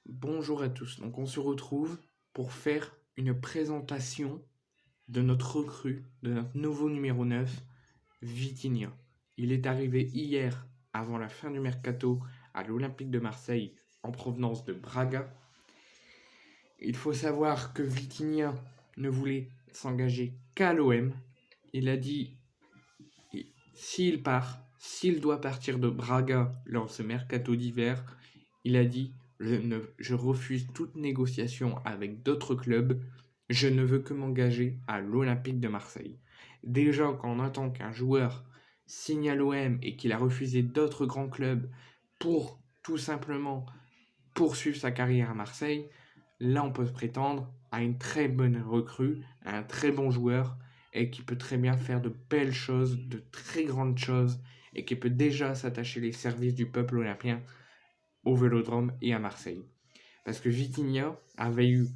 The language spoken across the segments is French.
Bonjour à tous, donc on se retrouve pour faire une présentation de notre recrue, de notre nouveau numéro 9, Vitinha. Il est arrivé hier, avant la fin du mercato, à l'Olympique de Marseille, en provenance de Braga. Il faut savoir que Vitinha ne voulait s'engager qu'à l'OM. Il a dit, s'il part, s'il doit partir de Braga lors de ce mercato d'hiver, il a dit je refuse toute négociation avec d'autres clubs. Je ne veux que m'engager à l'Olympique de Marseille. Déjà, quand on attend qu'un joueur signe à l'OM et qu'il a refusé d'autres grands clubs pour tout simplement poursuivre sa carrière à Marseille, là on peut se prétendre à une très bonne recrue, à un très bon joueur et qui peut très bien faire de belles choses, de très grandes choses et qui peut déjà s'attacher les services du peuple olympien au Vélodrome et à Marseille. Parce que Vitinha avait eu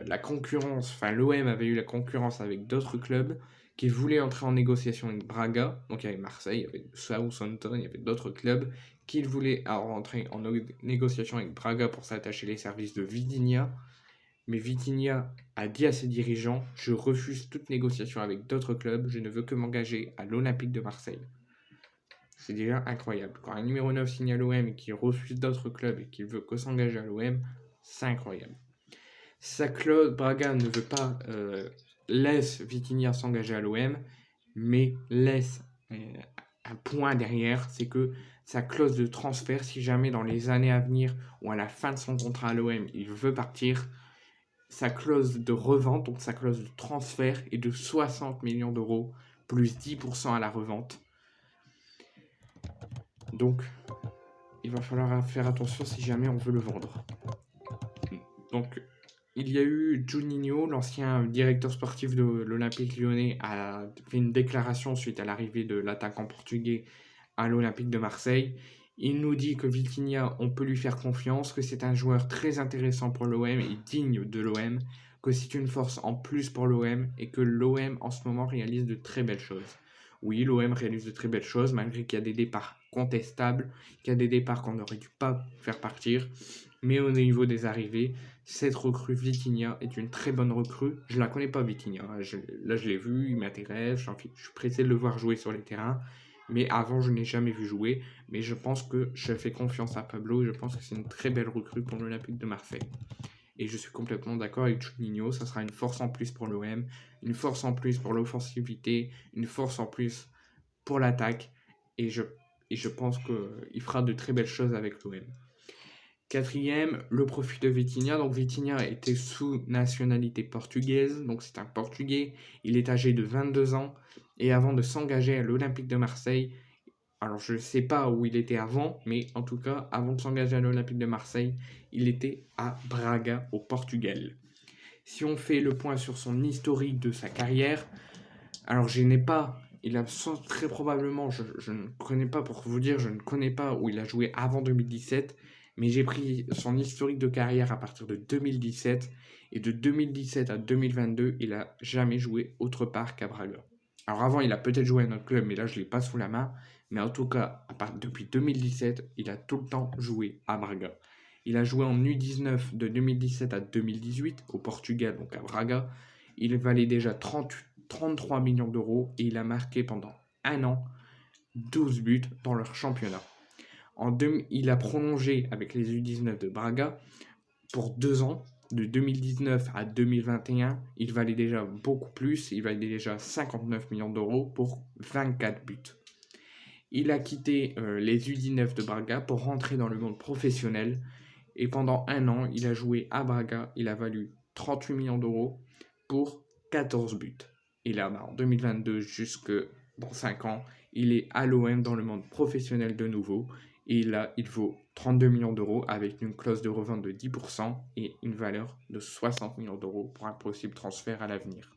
la concurrence, enfin l'OM avait eu la concurrence avec d'autres clubs qui voulaient entrer en négociation avec Braga, donc il y avait Marseille, il y avait Southampton, il y avait d'autres clubs qui voulaient rentrer en négociation avec Braga pour s'attacher les services de Vitinha. Mais Vitinha a dit à ses dirigeants, je refuse toute négociation avec d'autres clubs, je ne veux que m'engager à l'Olympique de Marseille. C'est déjà incroyable. Quand un numéro 9 signe à l'OM et qu'il refuse d'autres clubs et qu'il veut que s'engager à l'OM, c'est incroyable. Sa clause, Braga ne veut pas laisse Vitinha s'engager à l'OM, mais laisse un point derrière, c'est que sa clause de transfert, si jamais dans les années à venir ou à la fin de son contrat à l'OM, il veut partir, sa clause de revente, donc sa clause de transfert, est de 60 millions d'euros, plus 10% à la revente. Donc, il va falloir faire attention si jamais on veut le vendre. Donc, il y a eu Juninho, l'ancien directeur sportif de l'Olympique Lyonnais, a fait une déclaration suite à l'arrivée de l'attaquant portugais à l'Olympique de Marseille. Il nous dit que Vitinha, on peut lui faire confiance, que c'est un joueur très intéressant pour l'OM et digne de l'OM, que c'est une force en plus pour l'OM et que l'OM en ce moment réalise de très belles choses. Oui, l'OM réalise de très belles choses, malgré qu'il y a des départs contestables, qu'il y a des départs qu'on n'aurait dû pas faire partir. Mais au niveau des arrivées, cette recrue Vitinha est une très bonne recrue. Je ne la connais pas, Vitinha. Là, je l'ai vu, il m'intéresse. Je suis pressé de le voir jouer sur les terrains. Mais avant, je n'ai jamais vu jouer. Mais je pense que je fais confiance à Pablo. Je pense que c'est une très belle recrue pour l'Olympique de Marseille. Et je suis complètement d'accord avec Juninho. Ça sera une force en plus pour l'OM, une force en plus pour l'offensivité, une force en plus pour l'attaque. Et je pense qu'il fera de très belles choses avec l'OM. Quatrième, le profil de Vitinha. Donc Vitinha était sous nationalité portugaise, donc c'est un Portugais. Il est âgé de 22 ans et avant de s'engager à l'Olympique de Marseille, alors je ne sais pas où il était avant, mais en tout cas, avant de s'engager à l'Olympique de Marseille, il était à Braga, au Portugal. Si on fait le point sur son historique de sa carrière, alors je n'ai pas, il a très probablement, je ne connais pas pour vous dire, je ne connais pas où il a joué avant 2017, mais j'ai pris son historique de carrière à partir de 2017, et de 2017 à 2022, il n'a jamais joué autre part qu'à Braga. Alors avant, il a peut-être joué à notre club, mais là, je ne l'ai pas sous la main. Mais en tout cas, depuis 2017, il a tout le temps joué à Braga. Il a joué en U19 de 2017 à 2018 au Portugal, donc à Braga. Il valait déjà 33 millions d'euros et il a marqué pendant un an 12 buts dans leur championnat. Il a prolongé avec les U19 de Braga pour 2 ans. De 2019 à 2021, il valait déjà beaucoup plus. Il valait déjà 59 millions d'euros pour 24 buts. Il a quitté les U19 de Braga pour rentrer dans le monde professionnel. Et pendant un an, il a joué à Braga. Il a valu 38 millions d'euros pour 14 buts. Et là, en 2022, jusque dans 5 ans, il est à l'OM dans le monde professionnel de nouveau. Et là, il vaut 32 millions d'euros avec une clause de revente de 10% et une valeur de 60 millions d'euros pour un possible transfert à l'avenir.